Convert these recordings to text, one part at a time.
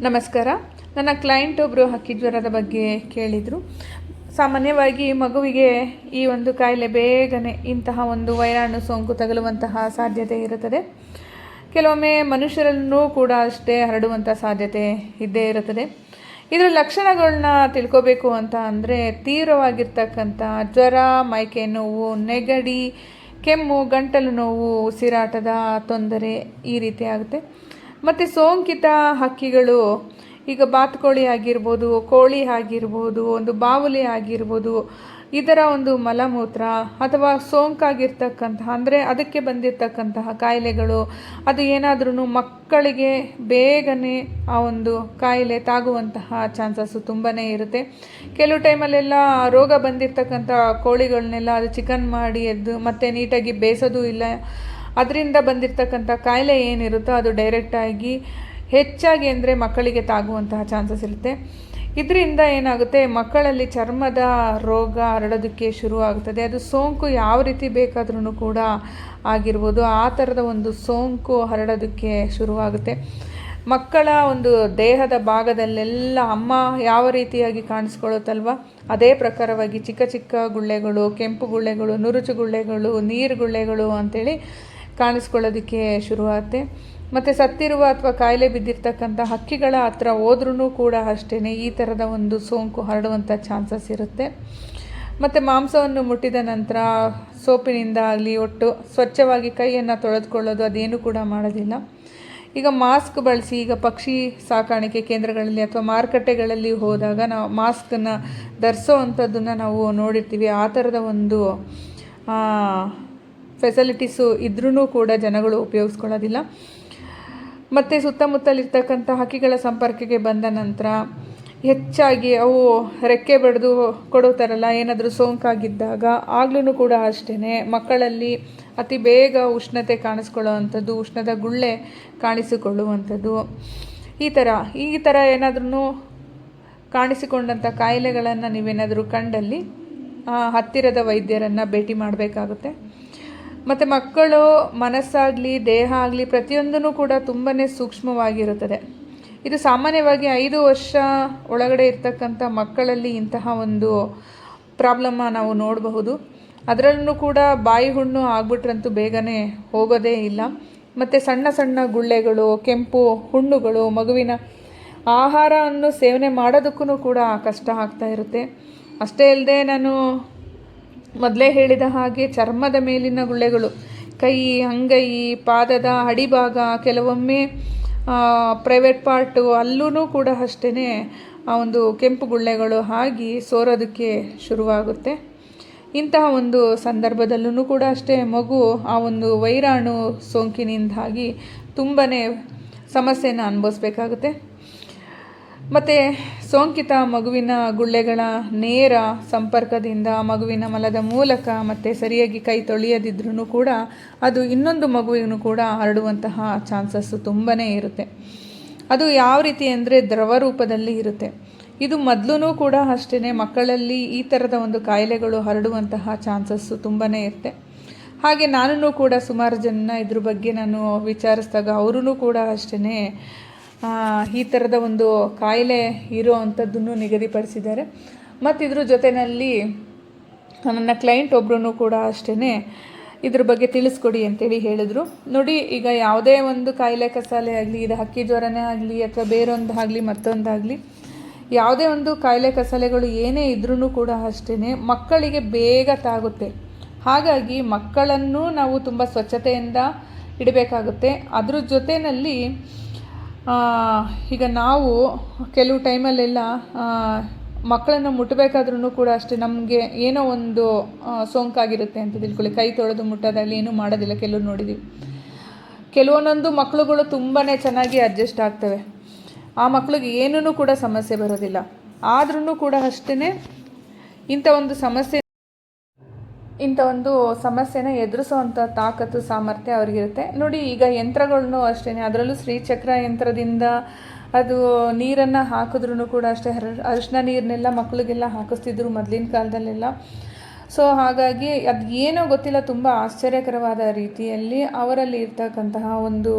ನಮಸ್ಕಾರ. ನನ್ನ ಕ್ಲೈಂಟ್ ಒಬ್ಬರು ಹಕ್ಕಿ ಜ್ವರದ ಬಗ್ಗೆ ಕೇಳಿದರು. ಸಾಮಾನ್ಯವಾಗಿ ಮಗುವಿಗೆ ಈ ಒಂದು ಕಾಯಿಲೆ ಬೇಗನೆ ಇಂತಹ ಒಂದು ವೈರಾಣು ಸೋಂಕು ತಗುಲುವಂತಹ ಸಾಧ್ಯತೆ ಇರುತ್ತದೆ. ಕೆಲವೊಮ್ಮೆ ಮನುಷ್ಯರಲ್ಲೂ ಕೂಡ ಅಷ್ಟೇ ಹರಡುವಂಥ ಸಾಧ್ಯತೆ ಇದ್ದೇ ಇರುತ್ತದೆ. ಇದರ ಲಕ್ಷಣಗಳನ್ನ ತಿಳ್ಕೋಬೇಕು ಅಂತ ಅಂದರೆ ತೀವ್ರವಾಗಿರ್ತಕ್ಕಂಥ ಜ್ವರ, ಮೈಕೈ ನೋವು, ನೆಗಡಿ, ಕೆಮ್ಮು, ಗಂಟಲು ನೋವು, ಉಸಿರಾಟದ ತೊಂದರೆ ಈ ರೀತಿ ಆಗುತ್ತೆ. ಮತ್ತು ಸೋಂಕಿತ ಹಕ್ಕಿಗಳು ಈಗ ಬಾತುಕೋಳಿ ಆಗಿರ್ಬೋದು, ಕೋಳಿ ಆಗಿರ್ಬೋದು, ಒಂದು ಬಾವಲಿ ಆಗಿರ್ಬೋದು, ಇದರ ಒಂದು ಮಲಮೂತ್ರ ಅಥವಾ ಸೋಂಕಾಗಿರ್ತಕ್ಕಂತಹ ಅಂದರೆ ಅದಕ್ಕೆ ಬಂದಿರತಕ್ಕಂತಹ ಕಾಯಿಲೆಗಳು ಅದು ಏನಾದ್ರೂ ಮಕ್ಕಳಿಗೆ ಬೇಗನೆ ಆ ಒಂದು ಕಾಯಿಲೆ ತಾಗುವಂತಹ ಚಾನ್ಸಸ್ಸು ತುಂಬಾ ಇರುತ್ತೆ. ಕೆಲವು ಟೈಮಲ್ಲೆಲ್ಲ ರೋಗ ಬಂದಿರತಕ್ಕಂಥ ಕೋಳಿಗಳನ್ನೆಲ್ಲ ಅದು ಚಿಕನ್ ಮಾಡಿ ಎದ್ದು ಮತ್ತೆ ನೀಟಾಗಿ ಬೇಯಿಸೋದು ಇಲ್ಲ. ಅದರಿಂದ ಬಂದಿರತಕ್ಕಂಥ ಕಾಯಿಲೆ ಏನಿರುತ್ತೋ ಅದು ಡೈರೆಕ್ಟಾಗಿ ಹೆಚ್ಚಾಗಿ ಅಂದರೆ ಮಕ್ಕಳಿಗೆ ತಾಗುವಂತಹ ಚಾನ್ಸಸ್ ಇರುತ್ತೆ. ಇದರಿಂದ ಏನಾಗುತ್ತೆ, ಮಕ್ಕಳಲ್ಲಿ ಚರ್ಮದ ರೋಗ ಹರಡೋದಕ್ಕೆ ಶುರುವಾಗುತ್ತದೆ. ಅದು ಸೋಂಕು ಯಾವ ರೀತಿ ಬೇಕಾದ್ರೂ ಕೂಡ ಆಗಿರ್ಬೋದು, ಆ ಥರದ ಒಂದು ಸೋಂಕು ಹರಡೋದಕ್ಕೆ ಶುರುವಾಗುತ್ತೆ. ಮಕ್ಕಳ ಒಂದು ದೇಹದ ಭಾಗದಲ್ಲೆಲ್ಲ ಅಮ್ಮ ಯಾವ ರೀತಿಯಾಗಿ ಕಾಣಿಸ್ಕೊಳ್ಳುತ್ತಲ್ವ ಅದೇ ಪ್ರಕಾರವಾಗಿ ಚಿಕ್ಕ ಚಿಕ್ಕ ಗುಳ್ಳೆಗಳು, ಕೆಂಪು ಗುಳ್ಳೆಗಳು, ನುರುಚು ಗುಳ್ಳೆಗಳು, ನೀರು ಗುಳ್ಳೆಗಳು ಅಂಥೇಳಿ ಕಾಣಿಸ್ಕೊಳ್ಳೋದಕ್ಕೆ ಶುರುವಾಗುತ್ತೆ. ಮತ್ತು ಸತ್ತಿರುವ ಅಥವಾ ಕಾಯಿಲೆ ಬಿದ್ದಿರ್ತಕ್ಕಂಥ ಹಕ್ಕಿಗಳ ಹತ್ರ ಹೋದ್ರೂ ಕೂಡ ಅಷ್ಟೇ ಈ ಥರದ ಒಂದು ಸೋಂಕು ಹರಡುವಂಥ ಚಾನ್ಸಸ್ ಇರುತ್ತೆ. ಮತ್ತು ಮಾಂಸವನ್ನು ಮುಟ್ಟಿದ ನಂತರ ಸೋಪಿನಿಂದ ಆಗಲಿ ಒಟ್ಟು ಸ್ವಚ್ಛವಾಗಿ ಕೈಯನ್ನು ತೊಳೆದುಕೊಳ್ಳೋದು ಅದೇನು ಕೂಡ ಮಾಡೋದಿಲ್ಲ. ಈಗ ಮಾಸ್ಕ್ ಬಳಸಿ, ಈಗ ಪಕ್ಷಿ ಸಾಕಾಣಿಕೆ ಕೇಂದ್ರಗಳಲ್ಲಿ ಅಥವಾ ಮಾರುಕಟ್ಟೆಗಳಲ್ಲಿ ಹೋದಾಗ ನಾವು ಮಾಸ್ಕನ್ನು ಧರಿಸೋ ಅಂಥದ್ದನ್ನು ನಾವು ನೋಡಿರ್ತೀವಿ. ಆ ಥರದ ಒಂದು ಫೆಸಿಲಿಟೀಸು ಇದ್ರೂ ಕೂಡ ಜನಗಳು ಉಪಯೋಗಿಸ್ಕೊಳ್ಳೋದಿಲ್ಲ. ಮತ್ತು ಸುತ್ತಮುತ್ತಲಿರ್ತಕ್ಕಂಥ ಹಕ್ಕಿಗಳ ಸಂಪರ್ಕಕ್ಕೆ ಬಂದ ನಂತರ ಹೆಚ್ಚಾಗಿ ಅವು ರೆಕ್ಕೆ ಬಡಿದು ಕೊಡುತ್ತಾರಲ್ಲ, ಏನಾದರೂ ಸೋಂಕಾಗಿದ್ದಾಗ ಆಗಲೂ ಕೂಡ ಅಷ್ಟೇ ಮಕ್ಕಳಲ್ಲಿ ಅತಿ ಬೇಗ ಉಷ್ಣತೆ ಕಾಣಿಸ್ಕೊಳ್ಳುವಂಥದ್ದು, ಉಷ್ಣದ ಗುಳ್ಳೆ ಕಾಣಿಸಿಕೊಳ್ಳುವಂಥದ್ದು, ಈ ಥರ ಏನಾದ್ರೂ ಕಾಣಿಸಿಕೊಂಡಂಥ ಕಾಯಿಲೆಗಳನ್ನು ನೀವೇನಾದರೂ ಕಂಡಲ್ಲಿ ಹತ್ತಿರದ ವೈದ್ಯರನ್ನು ಭೇಟಿ ಮಾಡಬೇಕಾಗುತ್ತೆ. ಮತ್ತು ಮಕ್ಕಳು ಮನಸ್ಸಾಗಲಿ ದೇಹ ಆಗಲಿ ಪ್ರತಿಯೊಂದೂ ಕೂಡ ತುಂಬಾ ಸೂಕ್ಷ್ಮವಾಗಿರುತ್ತದೆ. ಇದು ಸಾಮಾನ್ಯವಾಗಿ 5 ವರ್ಷ ಒಳಗಡೆ ಇರ್ತಕ್ಕಂಥ ಮಕ್ಕಳಲ್ಲಿ ಇಂತಹ ಒಂದು ಪ್ರಾಬ್ಲಮ್ಮ ನಾವು ನೋಡಬಹುದು. ಅದರಲ್ಲೂ ಕೂಡ ಬಾಯಿ ಹುಣ್ಣು ಆಗ್ಬಿಟ್ರಂತೂ ಬೇಗನೆ ಹೋಗೋದೇ ಇಲ್ಲ. ಮತ್ತು ಸಣ್ಣ ಸಣ್ಣ ಗುಳ್ಳೆಗಳು, ಕೆಂಪು ಹುಣ್ಣುಗಳು ಮಗುವಿನ ಆಹಾರವನ್ನು ಸೇವನೆ ಮಾಡೋದಕ್ಕೂ ಕೂಡ ಕಷ್ಟ ಆಗ್ತಾ ಇರುತ್ತೆ. ಅಷ್ಟೇ ಅಲ್ಲದೆ ನಾನು ಮೊದಲೇ ಹೇಳಿದ ಹಾಗೆ ಚರ್ಮದ ಮೇಲಿನ ಗುಳ್ಳೆಗಳು, ಕೈ, ಅಂಗೈ, ಪಾದದ ಅಡಿಭಾಗ, ಕೆಲವೊಮ್ಮೆ ಪ್ರೈವೇಟ್ ಪಾರ್ಟು ಅಲ್ಲೂ ಕೂಡ ಅಷ್ಟೇ ಆ ಒಂದು ಕೆಂಪು ಗುಳ್ಳೆಗಳು ಆಗಿ ಸೋರೋದಕ್ಕೆ ಶುರುವಾಗುತ್ತೆ. ಇಂತಹ ಒಂದು ಸಂದರ್ಭದಲ್ಲೂ ಕೂಡ ಅಷ್ಟೇ ಮಗು ಆ ಒಂದು ವೈರಾಣು ಸೋಂಕಿನಿಂದಾಗಿ ತುಂಬಾ ಸಮಸ್ಯೆನ ಅನುಭವಿಸ್ಬೇಕಾಗುತ್ತೆ. ಮತ್ತು ಸೋಂಕಿತ ಮಗುವಿನ ಗುಳ್ಳೆಗಳ ನೇರ ಸಂಪರ್ಕದಿಂದ ಮಗುವಿನ ಮಲದ ಮೂಲಕ ಮತ್ತು ಸರಿಯಾಗಿ ಕೈ ತೊಳೆಯದಿದ್ರೂ ಕೂಡ ಅದು ಇನ್ನೊಂದು ಮಗುವಿಗೂ ಕೂಡ ಹರಡುವಂತಹ ಚಾನ್ಸಸ್ಸು ತುಂಬಾ ಇರುತ್ತೆ. ಅದು ಯಾವ ರೀತಿ ಅಂದರೆ ದ್ರವ ರೂಪದಲ್ಲಿ ಇರುತ್ತೆ. ಇದು ಮೊದಲೂ ಕೂಡ ಅಷ್ಟೇ ಮಕ್ಕಳಲ್ಲಿ ಈ ಥರದ ಒಂದು ಕಾಯಿಲೆಗಳು ಹರಡುವಂತಹ ಚಾನ್ಸಸ್ಸು ತುಂಬಾ ಇರುತ್ತೆ. ಹಾಗೆ ನಾನು ಕೂಡ ಸುಮಾರು ಜನ ಇದ್ರ ಬಗ್ಗೆ ನಾನು ವಿಚಾರಿಸಿದಾಗ ಅವರೂ ಕೂಡ ಅಷ್ಟೇ ಈ ಥರದ ಒಂದು ಕಾಯಿಲೆ ಇರೋ ಅಂಥದ್ದನ್ನು ನಿಗದಿಪಡಿಸಿದ್ದಾರೆ. ಮತ್ತು ಇದ್ರ ಜೊತೆಯಲ್ಲಿ ನನ್ನ ಕ್ಲೈಂಟ್ ಒಬ್ಬರೂ ಕೂಡ ಅಷ್ಟೇ ಇದ್ರ ಬಗ್ಗೆ ತಿಳಿಸ್ಕೊಡಿ ಅಂತೇಳಿ ಹೇಳಿದರು. ನೋಡಿ, ಈಗ ಯಾವುದೇ ಒಂದು ಕಾಯಿಲೆ ಕಸಾಲೆ ಆಗಲಿ, ಇದು ಹಕ್ಕಿ ಜ್ವರನೇ ಆಗಲಿ ಅಥವಾ ಬೇರೊಂದಾಗಲಿ ಮತ್ತೊಂದಾಗಲಿ, ಯಾವುದೇ ಒಂದು ಕಾಯಿಲೆ ಕಸಾಲೆಗಳು ಏನೇ ಇದ್ರೂ ಕೂಡ ಅಷ್ಟೇ ಮಕ್ಕಳಿಗೆ ಬೇಗ ತಾಗುತ್ತೆ. ಹಾಗಾಗಿ ಮಕ್ಕಳನ್ನು ನಾವು ತುಂಬ ಸ್ವಚ್ಛತೆಯಿಂದ ಇಡಬೇಕಾಗುತ್ತೆ. ಅದ್ರ ಜೊತೆಯಲ್ಲಿ ಈಗ ನಾವು ಕೆಲವು ಟೈಮಲ್ಲೆಲ್ಲ ಮಕ್ಕಳನ್ನು ಮುಟ್ಟಬೇಕಾದ್ರೂ ಕೂಡ ಅಷ್ಟೇ ನಮಗೆ ಏನೋ ಒಂದು ಸೋಂಕಾಗಿರುತ್ತೆ ಅಂತ ತಿಳ್ಕೊಳ್ಳಿ, ಕೈ ತೊಳೆದು ಮುಟ್ಟೋದಲ್ಲಿ ಏನೂ ಮಾಡೋದಿಲ್ಲ. ಕೆಲವ್ರು ನೋಡಿದ್ದೀವಿ. ಕೆಲವೊಂದೊಂದು ಮಕ್ಕಳುಗಳು ತುಂಬಾ ಚೆನ್ನಾಗಿ ಅಡ್ಜಸ್ಟ್ ಆಗ್ತವೆ. ಆ ಮಕ್ಕಳಿಗೆ ಏನೂ ಕೂಡ ಸಮಸ್ಯೆ ಬರೋದಿಲ್ಲ. ಆದ್ರೂ ಕೂಡ ಅಷ್ಟೇ ಇಂಥ ಒಂದು ಸಮಸ್ಯೆನ ಎದುರಿಸೋವಂಥ ತಾಕತ್ತು, ಸಾಮರ್ಥ್ಯ ಅವ್ರಿಗಿರುತ್ತೆ. ನೋಡಿ, ಈಗ ಯಂತ್ರಗಳನ್ನೂ ಅಷ್ಟೇ, ಅದರಲ್ಲೂ ಶ್ರೀಚಕ್ರ ಯಂತ್ರದಿಂದ ಅದು ನೀರನ್ನು ಹಾಕಿದ್ರೂ ಕೂಡ ಅಷ್ಟೇ ಅರಿಶಿನ ನೀರನ್ನೆಲ್ಲ ಮಕ್ಕಳಿಗೆಲ್ಲ ಹಾಕಿಸ್ತಿದ್ರು ಮೊದಲಿನ ಕಾಲದಲ್ಲೆಲ್ಲ. ಸೊ ಹಾಗಾಗಿ ಅದು ಏನೋ ಗೊತ್ತಿಲ್ಲ, ತುಂಬ ಆಶ್ಚರ್ಯಕರವಾದ ರೀತಿಯಲ್ಲಿ ಅವರಲ್ಲಿ ಇರ್ತಕ್ಕಂತಹ ಒಂದು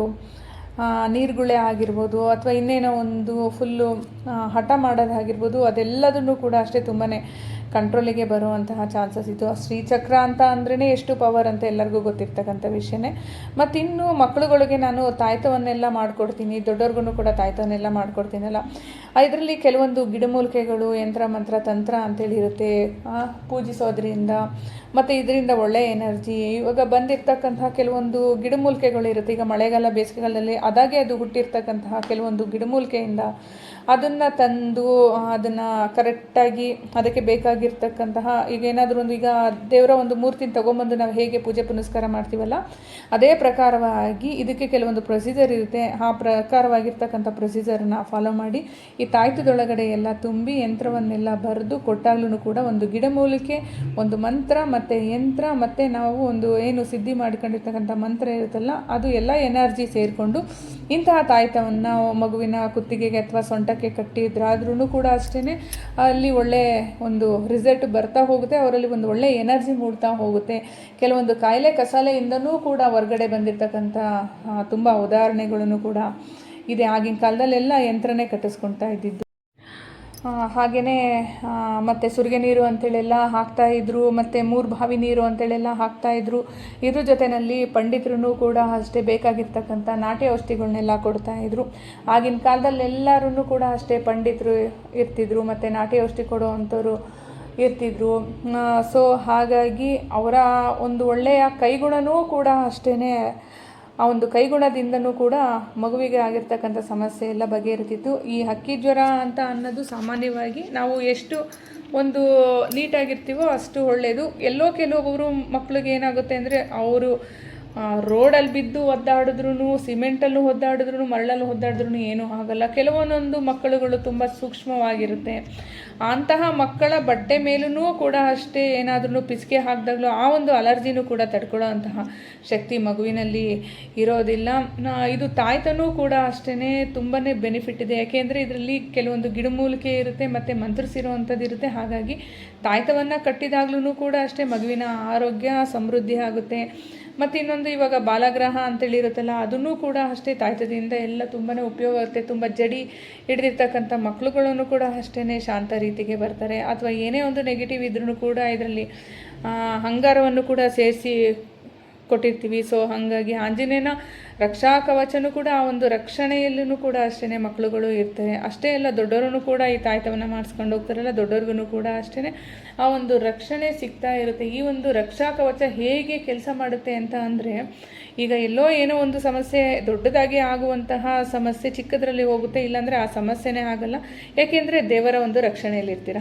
ನೀರುಗುಳೆ ಆಗಿರ್ಬೋದು ಅಥವಾ ಇನ್ನೇನೋ ಒಂದು ಫುಲ್ಲು ಹಠ ಮಾಡೋದಾಗಿರ್ಬೋದು, ಅದೆಲ್ಲದನ್ನು ಕೂಡ ಅಷ್ಟೇ ತುಂಬಾ ಕಂಟ್ರೋಲಿಗೆ ಬರುವಂತಹ ಚಾನ್ಸಸ್ ಇತ್ತು. ಶ್ರೀಚಕ್ರ ಅಂತ ಅಂದ್ರೇ ಎಷ್ಟು ಪವರ್ ಅಂತ ಎಲ್ಲರಿಗೂ ಗೊತ್ತಿರ್ತಕ್ಕಂಥ ವಿಷಯನೇ. ಮತ್ತು ಇನ್ನು ಮಕ್ಕಳುಗಳಿಗೆ ನಾನು ತಾಯ್ತವನ್ನೆಲ್ಲ ಮಾಡಿಕೊಡ್ತೀನಿ, ದೊಡ್ಡವ್ರಿಗೂ ಕೂಡ ತಾಯ್ತವನ್ನೆಲ್ಲ ಮಾಡಿಕೊಡ್ತೀನಲ್ಲ, ಇದರಲ್ಲಿ ಕೆಲವೊಂದು ಗಿಡಮೂಲಿಕೆಗಳು, ಯಂತ್ರ ಮಂತ್ರ ತಂತ್ರ ಅಂತೇಳಿ ಇರುತ್ತೆ, ಪೂಜಿಸೋದ್ರಿಂದ ಮತ್ತು ಇದರಿಂದ ಒಳ್ಳೆಯ ಎನರ್ಜಿ. ಇವಾಗ ಬಂದಿರತಕ್ಕಂತಹ ಕೆಲವೊಂದು ಗಿಡಮೂಲಿಕೆಗಳು ಇರುತ್ತೆ, ಈಗ ಮಳೆಗಾಲ ಬೇಸಿಗೆಗಾಲದಲ್ಲಿ ಅದಾಗೆ ಅದು ಹುಟ್ಟಿರ್ತಕ್ಕಂತಹ ಕೆಲವೊಂದು ಗಿಡಮೂಲಿಕೆಯಿಂದ ಅದನ್ನು ತಂದು ಅದನ್ನು ಕರೆಕ್ಟಾಗಿ ಅದಕ್ಕೆ ಬೇಕಾಗಿರ್ತಕ್ಕಂತಹ ಈಗ ಏನಾದರೂ ಒಂದು ಈಗ ದೇವರ ಒಂದು ಮೂರ್ತಿನ ತೊಗೊಂಬಂದು ನಾವು ಹೇಗೆ ಪೂಜೆ ಪುನಸ್ಕಾರ ಮಾಡ್ತೀವಲ್ಲ, ಅದೇ ಪ್ರಕಾರವಾಗಿ ಇದಕ್ಕೆ ಕೆಲವೊಂದು ಪ್ರೊಸೀಜರ್ ಇರುತ್ತೆ. ಆ ಪ್ರಕಾರವಾಗಿರ್ತಕ್ಕಂಥ ಪ್ರೊಸೀಜರನ್ನ ಫಾಲೋ ಮಾಡಿ ಈ ತಾಯ್ತದೊಳಗಡೆ ಎಲ್ಲ ತುಂಬಿ ಯಂತ್ರವನ್ನೆಲ್ಲ ಬರೆದು ಕೊಟ್ಟಾಗ್ಲೂ ಕೂಡ ಒಂದು ಗಿಡಮೂಲಿಕೆ, ಒಂದು ಮಂತ್ರ ಮತ್ತು ಯಂತ್ರ ಮತ್ತು ನಾವು ಒಂದು ಏನು ಸಿದ್ಧಿ ಮಾಡ್ಕೊಂಡಿರ್ತಕ್ಕಂಥ ಮಂತ್ರ ಇರುತ್ತಲ್ಲ, ಅದು ಎಲ್ಲ ಎನರ್ಜಿ ಸೇರಿಕೊಂಡು ಇಂತಹ ತಾಯ್ತವನ್ನು ಮಗುವಿನ ಕುತ್ತಿಗೆಗೆ ಅಥವಾ ಸೊಂಟಕ್ಕೆ ಕಟ್ಟಿದ್ರಾದ್ರೂ ಕೂಡ ಅಷ್ಟೇ ಅಲ್ಲಿ ಒಳ್ಳೆ ಒಂದು ರಿಸಲ್ಟ್ ಬರ್ತಾ ಹೋಗುತ್ತೆ, ಅವರಲ್ಲಿ ಒಂದು ಒಳ್ಳೆ ಎನರ್ಜಿ ಮೂಡ್ತಾ ಹೋಗುತ್ತೆ. ಕೆಲವೊಂದು ಕಾಯಿಲೆ ಕಸಾಲೆಯಿಂದನೂ ಕೂಡ ಹೊರಗಡೆ ಬಂದಿರತಕ್ಕಂಥ ತುಂಬ ಉದಾಹರಣೆಗಳನ್ನು ಕೂಡ ಇದೆ. ಆಗಿನ ಕಾಲದಲ್ಲೆಲ್ಲ ಯಂತ್ರನೇ ಕಟ್ಟಿಸ್ಕೊಳ್ತಾ ಇದ್ದಿದ್ದು. ಹಾಗೆಯೇ ಮತ್ತು ಸುರಿಗೆ ನೀರು ಅಂತೇಳೆಲ್ಲ ಹಾಕ್ತಾಯಿದ್ರು, ಮತ್ತು 3 ಬಾವಿ ನೀರು ಅಂತೇಳೆಲ್ಲ ಹಾಕ್ತಾಯಿದ್ರು. ಇದ್ರ ಜೊತೆಯಲ್ಲಿ ಪಂಡಿತರು ಕೂಡ ಅಷ್ಟೇ ಬೇಕಾಗಿರ್ತಕ್ಕಂಥ ನಾಟಿ ಔಷಧಿಗಳನ್ನೆಲ್ಲ ಕೊಡ್ತಾಯಿದ್ರು. ಆಗಿನ ಕಾಲದಲ್ಲೆಲ್ಲರೂ ಕೂಡ ಅಷ್ಟೇ ಪಂಡಿತರು ಇರ್ತಿದ್ರು ಮತ್ತು ನಾಟಿ ಔಷಧಿ ಕೊಡೋ ಅಂಥವ್ರು ಇರ್ತಿದ್ರು. ಸೊ ಹಾಗಾಗಿ ಅವರ ಒಂದು ಒಳ್ಳೆಯ ಕೈಗುಣವೂ ಕೂಡ ಅಷ್ಟೇ, ಆ ಒಂದು ಕೈಗುಣದಿಂದನೂ ಕೂಡ ಮಗುವಿಗೆ ಆಗಿರ್ತಕ್ಕಂಥ ಸಮಸ್ಯೆ ಎಲ್ಲ ಬಗೆಹರಿತಿತ್ತು. ಈ ಹಕ್ಕಿ ಜ್ವರ ಅಂತ ಅನ್ನೋದು ಸಾಮಾನ್ಯವಾಗಿ ನಾವು ಎಷ್ಟು ಒಂದು ನೀಟಾಗಿರ್ತೀವೋ ಅಷ್ಟು ಒಳ್ಳೆಯದು. ಎಲ್ಲೋ ಕೆಲವೊಬ್ಬರು ಮಕ್ಳಿಗೆ ಏನಾಗುತ್ತೆ ಅಂದರೆ ಅವರು ರೋಡಲ್ಲಿ ಬಿದ್ದು ಒದ್ದಾಡಿದ್ರೂ, ಸಿಮೆಂಟಲ್ಲೂ ಒದ್ದಾಡಿದ್ರು, ಮರಳಲ್ಲೂ ಒದ್ದಾಡಿದ್ರೂ ಏನೂ ಆಗಲ್ಲ. ಕೆಲವೊಂದೊಂದು ಮಕ್ಕಳುಗಳು ತುಂಬ ಸೂಕ್ಷ್ಮವಾಗಿರುತ್ತೆ. ಅಂತಹ ಮಕ್ಕಳ ಬಟ್ಟೆ ಮೇಲೂ ಕೂಡ ಅಷ್ಟೇ ಏನಾದ್ರೂ ಪಿಸಿಕೆ ಹಾಕಿದಾಗಲೂ ಆ ಒಂದು ಅಲರ್ಜಿನೂ ಕೂಡ ತಡ್ಕೊಳ್ಳೋ ಅಂತಹ ಶಕ್ತಿ ಮಗುವಿನಲ್ಲಿ ಇರೋದಿಲ್ಲ. ಇದು ತಾಯ್ತನೂ ಕೂಡ ಅಷ್ಟೇ ತುಂಬಾ ಬೆನಿಫಿಟ್ ಇದೆ. ಯಾಕೆಂದರೆ ಇದರಲ್ಲಿ ಕೆಲವೊಂದು ಗಿಡಮೂಲಿಕೆ ಇರುತ್ತೆ ಮತ್ತು ಮಂತ್ರಿಸಿರುವಂಥದ್ದು ಇರುತ್ತೆ. ಹಾಗಾಗಿ ತಾಯ್ತವನ್ನು ಕಟ್ಟಿದಾಗ್ಲೂ ಕೂಡ ಅಷ್ಟೇ ಮಗುವಿನ ಆರೋಗ್ಯ ಸಮೃದ್ಧಿ ಆಗುತ್ತೆ. ಮತ್ತು ಇನ್ನೊಂದು ಇವಾಗ ಬಾಲಗ್ರಹ ಅಂತೇಳಿ ಇರುತ್ತಲ್ಲ, ಅದನ್ನು ಕೂಡ ಅಷ್ಟೇ ತಾಯ್ತದಿಂದ ಎಲ್ಲ ತುಂಬಾ ಉಪಯೋಗ ಆಗುತ್ತೆ. ತುಂಬ ಜಡಿ ಹಿಡಿದಿರ್ತಕ್ಕಂಥ ಮಕ್ಕಳುಗಳನ್ನು ಕೂಡ ಅಷ್ಟೇ ಶಾಂತ ರೀತಿಗೆ ಬರ್ತಾರೆ. ಅಥವಾ ಏನೇ ಒಂದು ನೆಗೆಟಿವ್ ಇದ್ರೂ ಕೂಡ ಇದರಲ್ಲಿ ಅಂಗಾರವನ್ನು ಕೂಡ ಸೇರಿಸಿ ಕೊಟ್ಟಿರ್ತೀವಿ. ಸೊ ಹಾಗಾಗಿ ಆಂಜನೇಯನ ರಕ್ಷಾ ಕವಚನೂ ಕೂಡ ಆ ಒಂದು ರಕ್ಷಣೆಯಲ್ಲೂ ಕೂಡ ಅಷ್ಟೇ ಮಕ್ಕಳುಗಳು ಇರ್ತಾರೆ. ಅಷ್ಟೇ ಅಲ್ಲ, ದೊಡ್ಡವರು ಕೂಡ ಈ ತಾಯ್ತವನ್ನು ಮಾಡಿಸ್ಕೊಂಡು ಹೋಗ್ತಾರಲ್ಲ, ದೊಡ್ಡವ್ರಿಗೂ ಕೂಡ ಅಷ್ಟೇ ಆ ಒಂದು ರಕ್ಷಣೆ ಸಿಗ್ತಾ ಇರುತ್ತೆ. ಈ ಒಂದು ರಕ್ಷಾ ಕವಚ ಹೇಗೆ ಕೆಲಸ ಮಾಡುತ್ತೆ ಅಂತ ಅಂದರೆ, ಈಗ ಎಲ್ಲೋ ಏನೋ ಒಂದು ಸಮಸ್ಯೆ ದೊಡ್ಡದಾಗಿ ಆಗುವಂತಹ ಸಮಸ್ಯೆ ಚಿಕ್ಕದರಲ್ಲಿ ಹೋಗುತ್ತೆ, ಇಲ್ಲಾಂದರೆ ಆ ಸಮಸ್ಯೆನೇ ಆಗಲ್ಲ. ಯಾಕೆಂದರೆ ದೇವರ ಒಂದು ರಕ್ಷಣೆಯಲ್ಲಿರ್ತೀರ.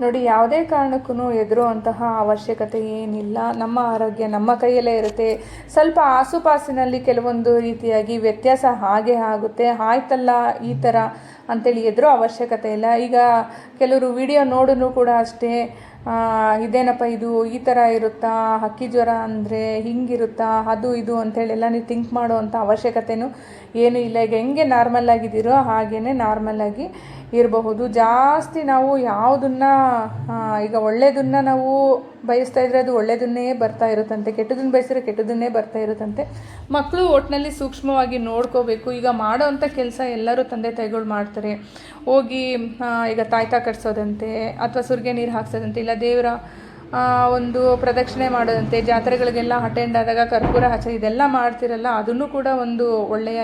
ನೋಡಿ, ಯಾವುದೇ ಕಾರಣಕ್ಕೂ ಹೆದರುವಂತಹ ಅವಶ್ಯಕತೆ ಏನಿಲ್ಲ. ನಮ್ಮ ಆರೋಗ್ಯ ನಮ್ಮ ಕೈಯಲ್ಲೇ ಇರುತ್ತೆ. ಸ್ವಲ್ಪ ಆಸುಪಾಸಿನಲ್ಲಿ ಕೆಲವೊಂದು ರೀತಿಯಾಗಿ ವ್ಯತ್ಯಾಸ ಹಾಗೆ ಆಗುತ್ತೆ. ಆಯ್ತಲ್ಲ ಈ ಥರ ಅಂತೇಳಿ ಹೆದರೋ ಅವಶ್ಯಕತೆ ಇಲ್ಲ. ಈಗ ಕೆಲವರು ವಿಡಿಯೋ ನೋಡೂ ಕೂಡ ಅಷ್ಟೇ, ಇದೇನಪ್ಪ ಇದು ಈ ಥರ ಇರುತ್ತಾ, ಹಕ್ಕಿ ಜ್ವರ ಅಂದರೆ ಹಿಂಗಿರುತ್ತಾ, ಅದು ಇದು ಅಂಥೇಳೆಲ್ಲ ನೀವು ಥಿಂಕ್ ಮಾಡುವಂಥ ಅವಶ್ಯಕತೆಯೂ ಏನೂ ಇಲ್ಲ. ಈಗ ಹೆಂಗೆ ನಾರ್ಮಲ್ ಆಗಿದ್ದೀರೋ ಹಾಗೇ ನಾರ್ಮಲ್ಲಾಗಿ ಇರಬಹುದು. ಜಾಸ್ತಿ ನಾವು ಯಾವುದನ್ನು ಈಗ ಒಳ್ಳೆಯದನ್ನು ನಾವು ಬಯಸ್ತಾ ಇದ್ದರೆ ಅದು ಒಳ್ಳೆಯದನ್ನೇ ಬರ್ತಾ ಇರುತ್ತಂತೆ, ಕೆಟ್ಟದನ್ನು ಬಯಸಿದ್ರೆ ಕೆಟ್ಟದನ್ನೇ ಬರ್ತಾ ಇರುತ್ತಂತೆ. ಮಕ್ಕಳು ಒಟ್ಟಿನಲ್ಲಿ ಸೂಕ್ಷ್ಮವಾಗಿ ನೋಡ್ಕೋಬೇಕು. ಈಗ ಮಾಡೋವಂಥ ಕೆಲಸ ಎಲ್ಲರೂ ತಂದೆ ತಾಯಿಗಳು ಮಾಡ್ತಾರೆ. ಹೋಗಿ ಈಗ ತಾಯ್ತ ಕಟ್ಸೋದಂತೆ ಅಥವಾ ಸುರಿಗೆ ನೀರು ಹಾಕ್ಸೋದಂತೆ, ಇಲ್ಲ ದೇವರ ಒಂದು ಪ್ರದಕ್ಷಿಣೆ ಮಾಡೋದಂತೆ, ಜಾತ್ರೆಗಳಿಗೆಲ್ಲ ಅಟೆಂಡ್ ಆದಾಗ ಕರ್ಪೂರ ಹಚ್ಚ ಇದೆಲ್ಲ ಮಾಡ್ತಿರಲ್ಲ, ಅದನ್ನು ಕೂಡ ಒಂದು ಒಳ್ಳೆಯ